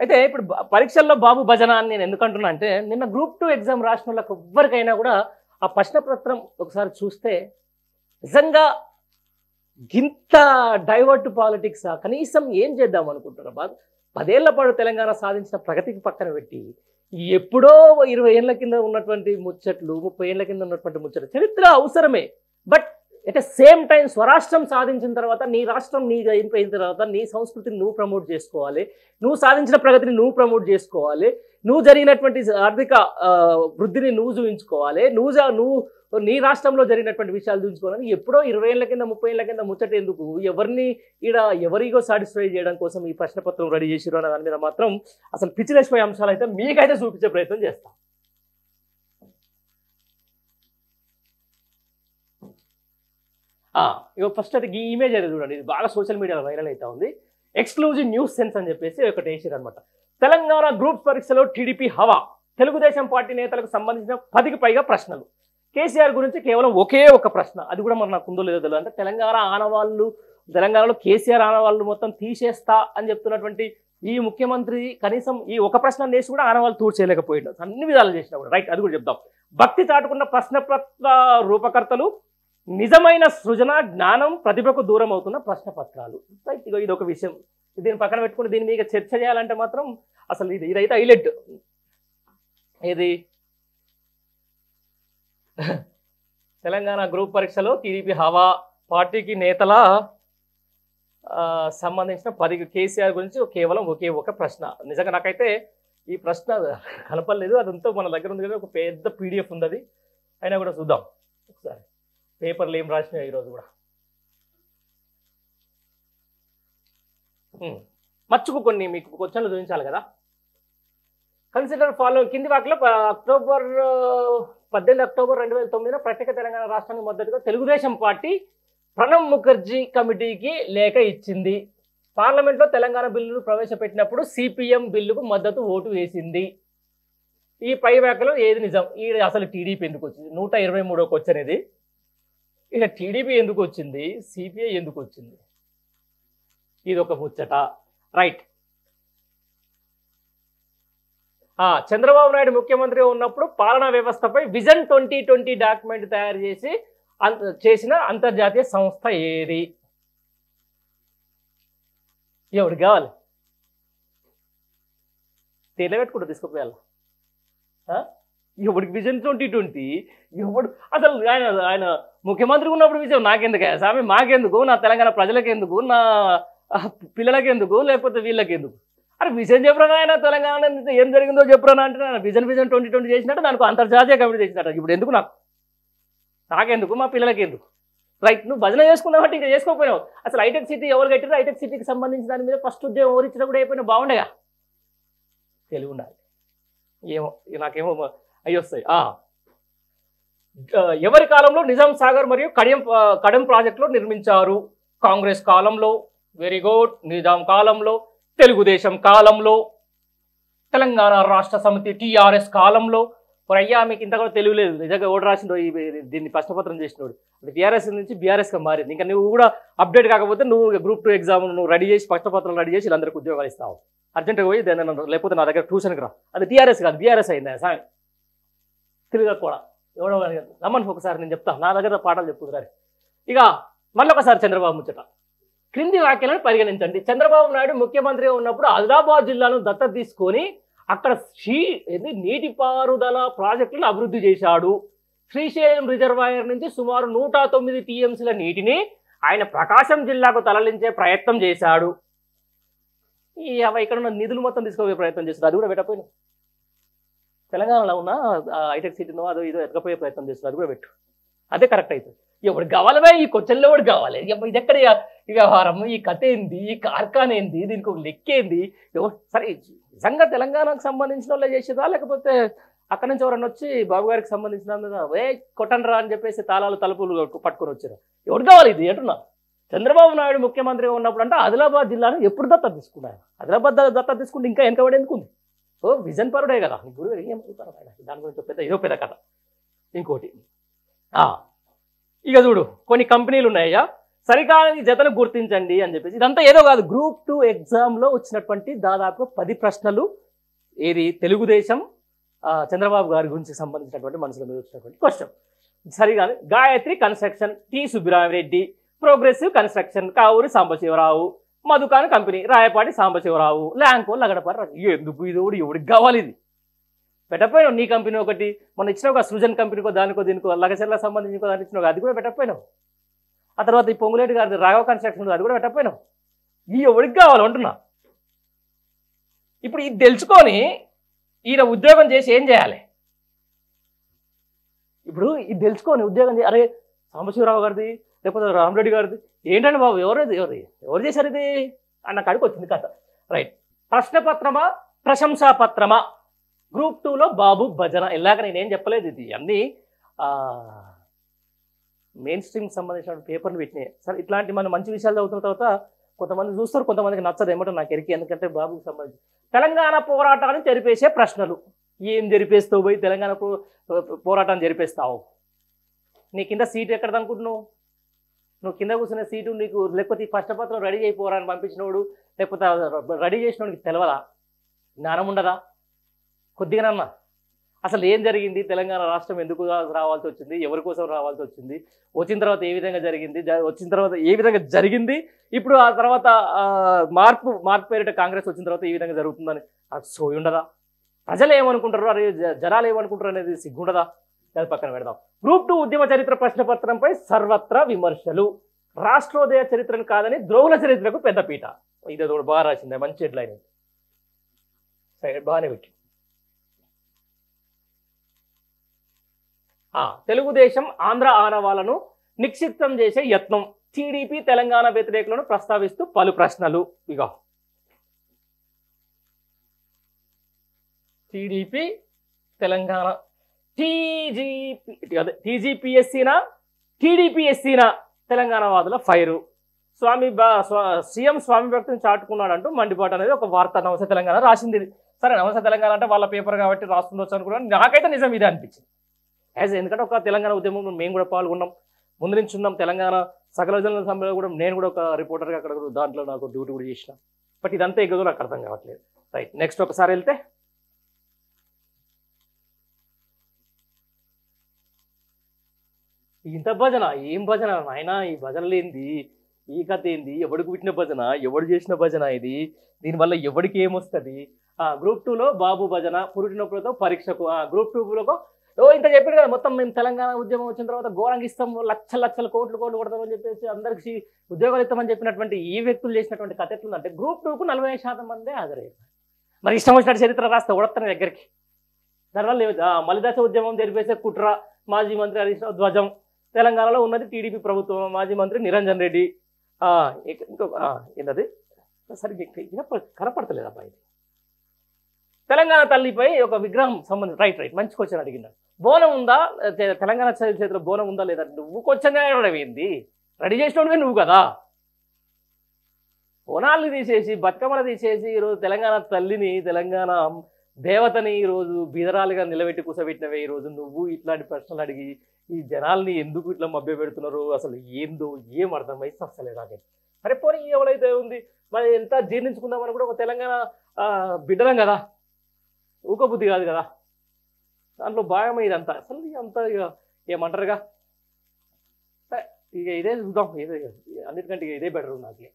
అయితే ఇప్పుడు పరీక్షల్లో బాబు భజన అని నేను ఎందుకంటున్నా అంటే నిన్న గ్రూప్ 2 ఎగ్జామ్ రాసిన వాళ్ళకి ఎవ్వరికైనా కూడా ఆ ప్రశ్నపత్రం ఒకసారి చూస్తే నిజంగా గింత డైవర్ట్ పాలిటిక్స్ కనీసం ఏం చేద్దాం అనుకుంటున్నారు బాబు 10 ఏళ్ల పాటు తెలంగాణ సాధించిన ప్రగతికి పక్కన పెట్టి ఎప్పుడో 20 ఏళ్ల కింద ఉన్నటువంటి ముచ్చట్లు 30 ఏళ్ల కింద ఉన్నటువంటి ముచ్చట్లు చరిత్ర అవసరమే but at the same time స్వరాష్ట్రం సాధించిన తర్వాత నీ రాష్ట్రం నీ అయిపోయిన తర్వాత నీ సంస్కృతిని నువ్వు ప్రమోట్ చేసుకోవాలి నువ్వు సాధించిన ప్రగతిని నువ్వు ప్రమోట్ చేసుకోవాలి నువ్వు జరిగినటువంటి ఆర్థిక వృద్ధిని నువ్వు చూపించుకోవాలి నువ్వు నీ రాష్ట్రంలో జరిగినటువంటి విషయాలు చూపించుకోవాలని ఎప్పుడో 20 ఏళ్ల కింద 30 ఏళ్ల కింద ముచ్చట ఎందుకు ఎవరిని ఎవరిగో సాటిస్ఫై చేయడం కోసం ఈ ప్రశ్నపత్రం రెడీ చేసిరు అనే దాని మీద మాత్రం అసలు పిచ్చిలేసిపోయే అంశాలు అయితే మీకైతే చూపించే ప్రయత్నం చేస్తాం. ఇక ఫస్ట్ అయితే ఈ ఇమేజ్ అయితే చూడండి ఇది బాగా సోషల్ మీడియాలో వైరల్ అవుతా ఉంది. ఎక్స్క్లూజివ్ న్యూస్ సెన్స్ అని చెప్పేసి ఒకటి వేసారు అనమాట. తెలంగాణ గ్రూప్ పరీక్షలో టీడీపీ హవా తెలుగుదేశం పార్టీ నేతలకు సంబంధించిన 10కి పైగా ప్రశ్నలు కేసీఆర్ గురించి కేవలం ఒకే ఒక ప్రశ్న అది కూడా మరి నాకు ఉందో లేదో తెలియదు అంటే తెలంగాణలో కేసీఆర్ ఆనవాళ్ళు మొత్తం తీసేస్తా అని చెప్తున్నటువంటి ఈ ముఖ్యమంత్రి కనీసం ఈ ఒక ప్రశ్న వేసి కూడా ఆనవాళ్ళు తూడు చేయలేకపోయింది అన్ని విధాలు చేసినా కూడా రైట్ అది కూడా చెప్దాం. భక్తి చాటుకున్న ప్రశ్నపత్ర రూపకర్తలు నిజమైన సృజన జ్ఞానం ప్రతిభకు దూరం అవుతున్న ప్రశ్నపత్రాలు రైట్ ఇది ఒక విషయం దీన్ని పక్కన పెట్టుకుని దీని మీద చర్చ చేయాలంటే మాత్రం అసలు ఇదైతే హైలైట్ ఇది తెలంగాణ గ్రూప్ పరీక్షలో టీడీపీ హవా పార్టీకి నేతల సంబంధించిన 10 కేసీఆర్ గురించి కేవలం ఒకే ఒక ప్రశ్న నిజంగా నాకైతే ఈ ప్రశ్న కనపడలేదు అదంతా మన దగ్గర ఉంది కదా ఒక పెద్ద పీడిఎఫ్ ఉంది అది అయినా కూడా చూద్దాం ఒకసారి పేపర్లు ఏం రాసినాయి ఈరోజు కూడా మచ్చుకు కొన్ని మీకు క్వశ్చన్లు చూపించాలి కదా. కన్సిడర్ ఫాలో కింది వాటిలో 18 అక్టోబర్ 2009 ప్రత్యేక తెలంగాణ రాష్ట్రానికి మద్దతుగా తెలుగుదేశం పార్టీ ప్రణబ్ ముఖర్జీ కమిటీకి లేఖ ఇచ్చింది. పార్లమెంట్లో తెలంగాణ బిల్లును ప్రవేశపెట్టినప్పుడు సిపిఎం బిల్లుకు మద్దతు ఓటు వేసింది. ఈ పై వ్యాఖ్యలో ఏది నిజం? ఈ అసలు టీడీపీ ఎందుకు వచ్చింది? 123వ క్వశ్చన్ ఇది. ఇక టీడీపీ ఎందుకు వచ్చింది? సిపిఐ ఎందుకు వచ్చింది? ఇది ఒక ముచ్చట రైట్. చంద్రబాబు నాయుడు ముఖ్యమంత్రి ఉన్నప్పుడు పాలనా వ్యవస్థపై విజన్ 2020 డాక్యుమెంట్ తయారు చేసిన అంతర్జాతీయ సంస్థ ఏది? ఎవడు కావాలి తెలియబెట్టుకుంటూ తీసుకుపోయాలి ఎవడికి విజన్ 2020 ఎవడు అసలు ఆయన ముఖ్యమంత్రి ఉన్నప్పుడు విజయం నాకెందుకు స్వామి మాకెందుకు నా తెలంగాణ ప్రజలకెందుకు నా పిల్లలకెందుకు లేకపోతే వీళ్ళకెందుకు అరే విజన్ చెప్పరా ఆయన తెలంగాణ ఏం జరిగిందో చెప్పరా అంటే విజన్ 2020 చేసినట్టు దానికి అంతర్జాతీయ కమిటీ చేసినట్టు ఇప్పుడు ఎందుకు నాకెందుకు మా పిల్లలకి ఎందుకు రైట్ నువ్వు భజన చేసుకున్నావు అంటే ఇంకా చేసుకోకపోయినావు. అసలు హైటెక్ సిటీ ఎవరు కట్టారు హైటెక్ సిటీకి సంబంధించి దాని మీద ఫస్ట్ ఉద్యోగం ఎవరు ఇచ్చినా కూడా అయిపోయినా బాగుండేగా తెలివి ఉండాలి ఏమో నాకేమో అవి వస్తాయి. ఎవరి కాలంలో నిజాం సాగర్ మరియు కడెం ప్రాజెక్టులు నిర్మించారు? కాంగ్రెస్ కాలంలో వెరీ గుడ్. నిజాం కాలంలో, తెలుగుదేశం కాలంలో, తెలంగాణ రాష్ట్ర సమితి టీఆర్ఎస్ కాలంలో. అయ్యా మీకు ఇంత కూడా తెలియలేదు నిజంగా ఓటు రాసిందో దీన్ని ప్రశ్నపత్రం చేసినోడు అంటే టీఆర్ఎస్ నుంచి బీఆర్ఎస్గా మారింది. ఇంకా నువ్వు కూడా అప్డేట్ కాకపోతే నువ్వు గ్రూప్ 2 ఎగ్జామ్ నువ్వు రెడీ చేసి ప్రశ్నపత్రం రెడీ చేసి వీళ్ళందరికీ ఉద్యోగాలు ఇస్తావు అర్జెంట్గా పోయి లేకపోతే నా దగ్గర ట్యూషన్కి రా. అది టీఆర్ఎస్ కాదు బీఆర్ఎస్ అయింది సార్ తిరిగా కూడా ఎవడో రమ్మని ఒకసారి నేను చెప్తాను నా దగ్గర పాఠాలు చెప్పుకున్నారు. ఇక మళ్ళీ ఒకసారి చంద్రబాబు ముచ్చట క్రింది వ్యాఖ్యలను పరిగణించండి. చంద్రబాబు నాయుడు ముఖ్యమంత్రిగా ఉన్నప్పుడు ఆదిలాబాద్ జిల్లాను దత్తత తీసుకొని అక్కడ నీటిపారుదల ప్రాజెక్టులను అభివృద్ధి చేశాడు. శ్రీశైలం రిజర్వాయర్ నుంచి సుమారు 109 టీఎంసీల నీటిని ఆయన ప్రకాశం జిల్లాకు తరలించే ప్రయత్నం చేశాడు. ఇక్కడ ఉన్న నిధులు మొత్తం తీసుకోపోయే ప్రయత్నం చేశాడు. అది కూడా పెట్టకపోయినా తెలంగాణలో ఉన్న హైటెక్ సిటీనో అదో ఇదో ఎత్తకపోయే ప్రయత్నం చేస్తారు అది కూడా పెట్టు అదే కరెక్ట్ అవుతుంది. ఎవడు కావాలవే ఈ క్వశ్చన్లో ఎవడు కావాలి ఇది ఎక్కడ ఈ వ్యవహారం ఈ కథ ఏంది ఈ కార్ఖాన ఏంది దీనికి ఒక లెక్క ఏంది సరే నిజంగా తెలంగాణకు సంబంధించిన వాళ్ళే చేసేదా లేకపోతే అక్కడి నుంచి ఎవరన్నా వచ్చి బాబు గారికి సంబంధించిన మీద కొట్టండ్రా అని చెప్పేసి తాళాలు తలుపులు పట్టుకొని వచ్చారు? ఎవడు కావాలి ఇది అంటున్నా. చంద్రబాబు నాయుడు ముఖ్యమంత్రిగా ఉన్నప్పుడు అంటే ఆదిలాబాద్ జిల్లాను ఎప్పుడు దత్తత తీసుకున్నారు? ఆదిలాబాద్ దత్తత తీసుకుంటే ఇంకా వెనకబడి ఎందుకుంది? విజన్ పరుడే కదా గురువు దాని గురించి ఇదో పెద్ద కథ. ఇంకోటి ఇక చూడు కొన్ని కంపెనీలు ఉన్నాయ్యా సరికాని జతను గుర్తించండి అని చెప్పేసి. ఇదంతా ఏదో కాదు, గ్రూప్ 2 ఎగ్జామ్లో వచ్చినటువంటి దాదాపు 10 ప్రశ్నలు. ఏది తెలుగుదేశం చంద్రబాబు గారి గురించి సంబంధించినటువంటి మనసులో మీద వచ్చినటువంటి క్వశ్చన్. సరిగానే Gayatri construction, T Subbiramireddy, progressive construction Kavuri Sambasivarao, Madhucon company Rayapati Sambasivarao, Lanco Lagadapati. ఎందుకు ఇది ఎవడికి కావాలి? ఇది పెట్టకపోయినావు. నీ కంపెనీ ఒకటి మొన్న ఇచ్చినావు ఒక సృజన్ కంపెనీకో దానికో దీనికో లగచెర్లకు సంబంధించి దానికి ఇచ్చినావు, అది కూడా పెట్టకపోయినావు. ఆ తర్వాత ఈ పొంగులేటి గారి రాఘవ కన్స్ట్రక్షన్ అది కూడా పెట్టకపోయినావు. ఈ ఎవడికి కావాలి అంటున్నా. ఇప్పుడు ఇది తెలుసుకొని ఈయన ఉద్యోగం చేసి ఏం చేయాలి? ఇప్పుడు ఇది తెలుసుకొని ఉద్యోగం అరే సాంబశివరావు గారిది లేకపోతే రామరెడ్డి గారిది ఏంటండి బాబు, ఎవరు చేశారు ఇది అన్న కాడికి వచ్చింది కథ. రైట్. ప్రశ్నపత్రమా ప్రశంసాపత్రమా? గ్రూప్ 2లో బాబు భజన. ఇలాగ నేనేం చెప్పలేదు, ఇది అన్నీ మెయిన్ స్ట్రీమ్ సంబంధించిన పేపర్లు పెట్టినాయి. సరే ఇట్లాంటి మనం మంచి విషయాలు చదువుతున్న తర్వాత కొంతమంది చూస్తారు, కొంతమందికి నచ్చదు. ఏమంటే నాకు ఎరికి, ఎందుకంటే బాబుకి సంబంధించి తెలంగాణ పోరాటాన్ని జరిపేసే ప్రశ్నలు. ఏం జరిపేస్తావు పోయి తెలంగాణ పోరాటాన్ని జరిపేస్తావు? నీ కింద సీటు ఎక్కడ అనుకుంటున్నావు? నువ్వు కింద కూర్చునే సీటు నీకు, లేకపోతే ఈ ప్రశ్నపత్రం రెడీ అయిపోరాని పంపించినోడు, లేకపోతే రెడీ చేసినోడికి తెలవదా? జ్ఞానం ఉండదా కొద్దిగానన్నా? అసలు ఏం జరిగింది? తెలంగాణ రాష్ట్రం ఎందుకు రావాల్సి వచ్చింది? ఎవరి కోసం రావాల్సి వచ్చింది? వచ్చిన తర్వాత ఏ విధంగా జరిగింది? వచ్చిన తర్వాత ఏ విధంగా జరిగింది? ఇప్పుడు ఆ తర్వాత మార్పు పేరిట కాంగ్రెస్ వచ్చిన తర్వాత ఈ విధంగా జరుగుతుందని అది సోయి ఉండదా? ప్రజలు ఏమనుకుంటారు, అరే జనాలు ఏమనుకుంటారు అనేది సిగ్గుండదా? అది పక్కన పెడదాం. గ్రూప్ 2 ఉద్యమ చరిత్ర ప్రశ్నపత్రంపై సర్వత్రా విమర్శలు. రాష్ట్రోదయ చరిత్రను కాదని ద్రోహుల చరిత్రకు పెద్దపీట. ఇది కూడా బాగా రాసింది, మంచి హెడ్లైన్. బాగానే పెట్టి తెలుగుదేశం ఆంధ్ర ఆనవాలను నిక్షిప్తం చేసే యత్నం. టీడీపీ తెలంగాణ వ్యతిరేకులను ప్రస్తావిస్తూ పలు ప్రశ్నలు. ఇక టీడీపీ తెలంగాణ టీజీపీఎస్సీనా టీడీపీఎస్సీనా తెలంగాణ వాదుల ఫైరు. సీఎం స్వామి భక్తిని చాటుకున్నాడంటూ మండిపాటు అనేది ఒక వార్త నమస్తే తెలంగాణ రాసింది. సరే నమస్తే తెలంగాణ అంటే వాళ్ళ పేపర్ కాబట్టి రాస్తుండొచ్చు అనుకున్నాను. నాకైతే నిజం ఇదే అనిపించింది. ఎందుకంటే ఒక తెలంగాణ ఉద్యమంలో మేము కూడా పాల్గొన్నాం, ముందు నుంచి ఉన్నాం. తెలంగాణ సకల జనుల సమ్మెలో కూడా నేను కూడా ఒక రిపోర్టర్గా అక్కడ దాంట్లో నాకు డ్యూటీ కూడా చేసిన. బట్ ఇదంతా ఎగ్గదో నాకు అర్థం కావట్లేదు. రైట్. నెక్స్ట్ ఒకసారి వెళ్తే ఇంత భజన ఏం భజన నాయన? ఈ భజనలు ఏంది? ఈ కథ ఏంది? ఎవడికి పుట్టిన భజన? ఎవడు చేసిన భజన ఇది? దీనివల్ల ఎవడికి ఏమొస్తుంది? గ్రూప్ 2లో బాబు భజన, పురుటినప్పుడుతో పరీక్షకు. గ్రూప్ 2లో ఇంత చెప్పారు కదా, మొత్తం మేము తెలంగాణ ఉద్యమం వచ్చిన తర్వాత ఘోరంగా ఇస్తాం, లక్షల కోట్లు కొడతామని చెప్పేసి అందరికీ ఉద్యోగాలు ఇస్తామని చెప్పినటువంటి ఈ వ్యక్తులు చేసినటువంటి కథ ఎట్లుందంటే గ్రూప్ 2కు 40% మందే హాజరయ్యారు. మరి ఇష్టం వచ్చినట్టు చరిత్ర రాస్తే ఓడతాను దగ్గరికి. దానివల్ల మలిదశ ఉద్యమం జరిపేసే కుట్ర, మాజీ మంత్రి హరీష్ రావు ధ్వజం. తెలంగాణలో ఉన్నది టీడీపీ ప్రభుత్వం, మాజీ మంత్రి నిరంజన్ రెడ్డి. ఏంటది సరిగ్గా కనపడతలేదు అబ్బాయి. తెలంగాణ తల్లిపై ఒక విగ్రహం సంబంధించి రైట్ మంచి క్వశ్చన్ అడిగినాడు. బోనం ఉందా తెలంగాణ చేతిలో? బోనం ఉందా లేదా? నువ్వు క్వశ్చన్ ఏంది? రెడీ చేసినోడుగా నువ్వు కదా. బోనాలు తీసేసి బతుకమ్మలు తీసేసి ఈరోజు తెలంగాణ తల్లిని, తెలంగాణ దేవతని ఈరోజు బీదరాలుగా నిలబెట్టి కూసబెట్టినవే. ఈరోజు నువ్వు ఇట్లాంటి ప్రశ్నలు అడిగి ఈ జనాల్ని ఎందుకు ఇట్లా మభ్య పెడుతున్నారు? అసలు ఏందో ఏం అర్థమైతే అసలే నాకైతే. అరే పోనీ ఎవరైతే ఉంది మరి ఎంత జీర్ణించుకుందామని కూడా ఒక తెలంగాణ బిడ్డలం కదా, ఊకబుద్ధి కాదు కదా. దాంట్లో భాగం ఇదంతా. అసలు అంతా ఇక ఏమంటారుగా, ఇక ఇదే చూద్దాం. ఇదే అన్నిటికంటే ఇదే బెటర్ నాకు.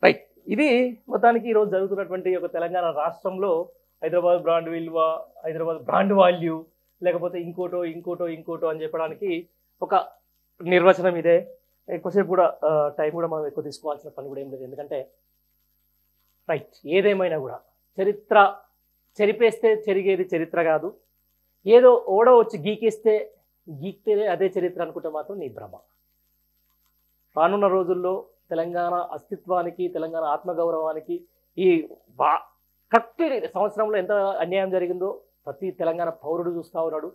రైట్. ఇది మొత్తానికి ఈరోజు జరుగుతున్నటువంటి ఒక తెలంగాణ రాష్ట్రంలో హైదరాబాద్ బ్రాండ్ విలువ, హైదరాబాద్ బ్రాండ్ వాల్యూ, లేకపోతే ఇంకోటో అని చెప్పడానికి ఒక నిర్వచనం ఇదే. ఎక్కువసేపు కూడా టైం కూడా మనం ఎక్కువ తీసుకోవాల్సిన పని కూడా ఏం లేదు. ఎందుకంటే రైట్ ఏదేమైనా కూడా చరిత్ర చెరిపేస్తే చెరిగేది చరిత్ర కాదు. ఏదో ఓడో వచ్చి గీకితే అదే చరిత్ర అనుకుంటే మాత్రం నీ భ్రమ. రానున్న రోజుల్లో తెలంగాణ అస్తిత్వానికి, తెలంగాణ ఆత్మగౌరవానికి ఈ కరెక్ట్ సంవత్సరంలో ఎంత అన్యాయం జరిగిందో ప్రతి తెలంగాణ పౌరుడు చూస్తూ ఉన్నాడు.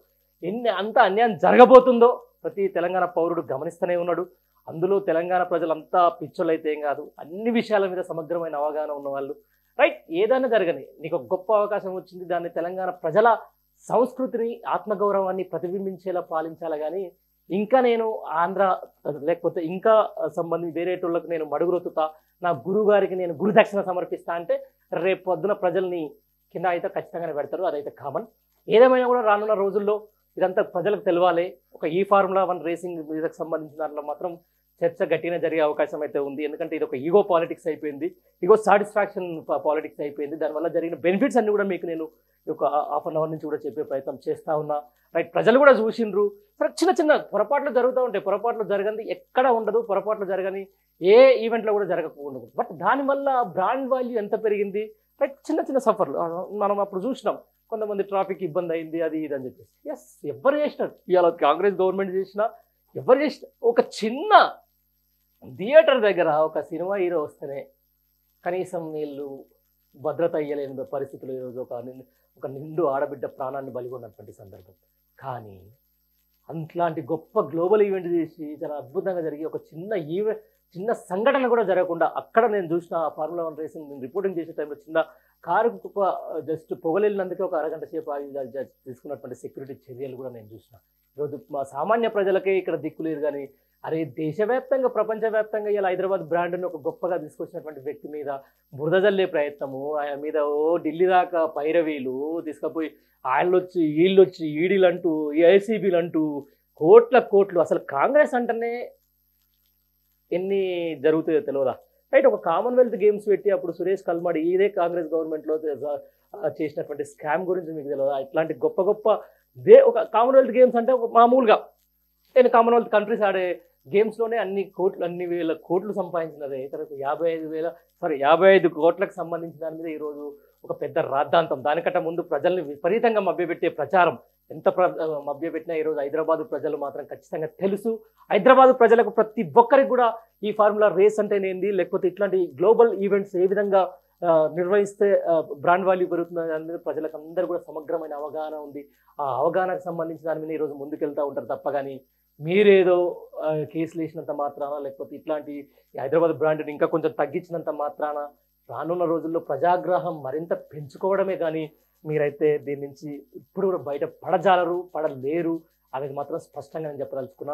అంత అన్యాయం జరగబోతుందో ప్రతి తెలంగాణ పౌరుడు గమనిస్తూనే ఉన్నాడు. అందులో తెలంగాణ ప్రజలంతా పిచ్చోళ్ళైతే ఏం కాదు, అన్ని విషయాల మీద సమగ్రమైన అవగాహన ఉన్నవాళ్ళు. రైట్. ఏదైనా జరగని నీకు ఒక గొప్ప అవకాశం వచ్చింది, దాన్ని తెలంగాణ ప్రజల సంస్కృతిని, ఆత్మగౌరవాన్ని ప్రతిబింబించేలా పాలించాలి. కానీ ఇంకా నేను ఆంధ్ర లేకపోతే ఇంకా సంబంధించి వేరేటోళ్ళకి నేను మడుగురొత్తుతా, నా గురువు గారికి నేను గురుదక్షిణ సమర్పిస్తా అంటే రేపు పొద్దున ప్రజల్ని కింద అయితే ఖచ్చితంగానే పెడతారు. అదైతే కామన్. ఏదేమైనా కూడా రానున్న రోజుల్లో ఇదంతా ప్రజలకు తెలవాలి. ఒక ఈ ఫార్ములా 1 రేసింగ్ మీదకి సంబంధించిన దాంట్లో మాత్రం చర్చ గట్టిగా జరిగే అవకాశం అయితే ఉంది. ఎందుకంటే ఇది ఒక ఈగో పాలిటిక్స్ అయిపోయింది, ఈగో సాటిస్ఫాక్షన్ పాలిటిక్స్ అయిపోయింది. దానివల్ల జరిగిన బెనిఫిట్స్ అన్ని కూడా మీకు నేను ఒక హాఫ్ అన్ అవర్ నుంచి కూడా చెప్పే ప్రయత్నం చేస్తా ఉన్నా. రైట్, ప్రజలు కూడా చూసిండ్రు. సరే, చిన్న చిన్న పొరపాట్లు జరుగుతూ ఉంటాయి. పొరపాట్లు జరగని ఎక్కడ ఉండదు, పొరపాట్లు జరగని ఏ ఈవెంట్లో కూడా జరగకూడదు. బట్ దానివల్ల బ్రాండ్ వాల్యూ ఎంత పెరిగింది. రైట్, చిన్న చిన్న సఫర్లు మనం అప్పుడు చూసినాం. కొంతమంది ట్రాఫిక్ ఇబ్బంది అయింది, అది ఇది అని చెప్పేసి. ఎస్, ఎవరు చేసినారు ఇవాళ కాంగ్రెస్ గవర్నమెంట్ చేసినా, ఎవరు చేసిన ఒక చిన్న థియేటర్ దగ్గర ఒక సినిమా హీరో వస్తేనే కనీసం వీళ్ళు భద్రత ఇయ్యలేని పరిస్థితులు ఈరోజు ఒక నిండు ఆడబిడ్డ ప్రాణాన్ని బలిగొన్నటువంటి సందర్భం. కానీ అట్లాంటి గొప్ప గ్లోబల్ ఈవెంట్ చేసి చాలా అద్భుతంగా జరిగి ఒక చిన్న సంఘటన కూడా జరగకుండా అక్కడ నేను చూసిన ఆ ఫార్ములా 1 రేసింగ్ నేను రిపోర్టింగ్ చేసే టైంలో చిన్న కారుకు జస్ట్ పొగలేళ్ళినందుకే ఒక అరగంట సేపు తీసుకున్నటువంటి సెక్యూరిటీ చర్యలు కూడా నేను చూసిన. ఈరోజు మా సామాన్య ప్రజలకే ఇక్కడ దిక్కులేరు. కానీ అరే, దేశవ్యాప్తంగా ప్రపంచవ్యాప్తంగా ఇలా హైదరాబాద్ బ్రాండ్ని ఒక గొప్పగా తీసుకొచ్చినటువంటి వ్యక్తి మీద బురద జల్లే ప్రయత్నము, ఆయన మీద ఢిల్లీ దాకా పైరవీలు తీసుకుపోయి వీళ్ళొచ్చి ఈడీలు అంటూ ఏసీబీలు అంటూ కోట్లు. అసలు కాంగ్రెస్ అంటేనే ఎన్ని జరుగుతాయో తెలియదా. రైట్, ఒక కామన్వెల్త్ గేమ్స్ పెట్టి అప్పుడు సురేష్ కల్మాడి ఇదే కాంగ్రెస్ గవర్నమెంట్లో చేసినటువంటి స్కామ్ గురించి మీకు తెలియదా. ఇట్లాంటి గొప్ప ఒక కామన్వెల్త్ గేమ్స్ అంటే ఒక మామూలుగా కామన్వెల్త్ కంట్రీస్ ఆడే గేమ్స్లోనే అన్ని వేల కోట్లు సంపాదించినదే. తర్వాత 55 కోట్లకు సంబంధించిన దాని మీద ఈరోజు ఒక పెద్ద రాద్ధాంతం. దానికంటే ముందు ప్రజల్ని విపరీతంగా మభ్యపెట్టే ప్రచారం ఎంత మభ్యపెట్టినా ఈరోజు హైదరాబాద్ ప్రజలు మాత్రం ఖచ్చితంగా తెలుసు. హైదరాబాద్ ప్రజలకు ప్రతి ఒక్కరికి కూడా ఈ ఫార్ములా రేస్ అంటేనేంది, లేకపోతే ఇట్లాంటి గ్లోబల్ ఈవెంట్స్ ఏ విధంగా నిర్వహిస్తే బ్రాండ్ వాల్యూ పెరుగుతుంది దాని మీద ప్రజలకు అందరూ కూడా సమగ్రమైన అవగాహన ఉంది. ఆ అవగాహనకు సంబంధించిన దాని మీద ఈరోజు ముందుకెళ్తూ ఉంటారు తప్ప కానీ మీరేదో కేసులు వేసినంత మాత్రాన, లేకపోతే ఇట్లాంటి హైదరాబాద్ బ్రాండ్ని ఇంకా కొంచెం తగ్గించినంత మాత్రాన రానున్న రోజుల్లో ప్రజాగ్రహం మరింత పెంచుకోవడమే కానీ మీరైతే దీని నుంచి ఇప్పుడు కూడా బయట పడలేరు అనేది మాత్రం స్పష్టంగా నేను చెప్పదలుచుకున్నా.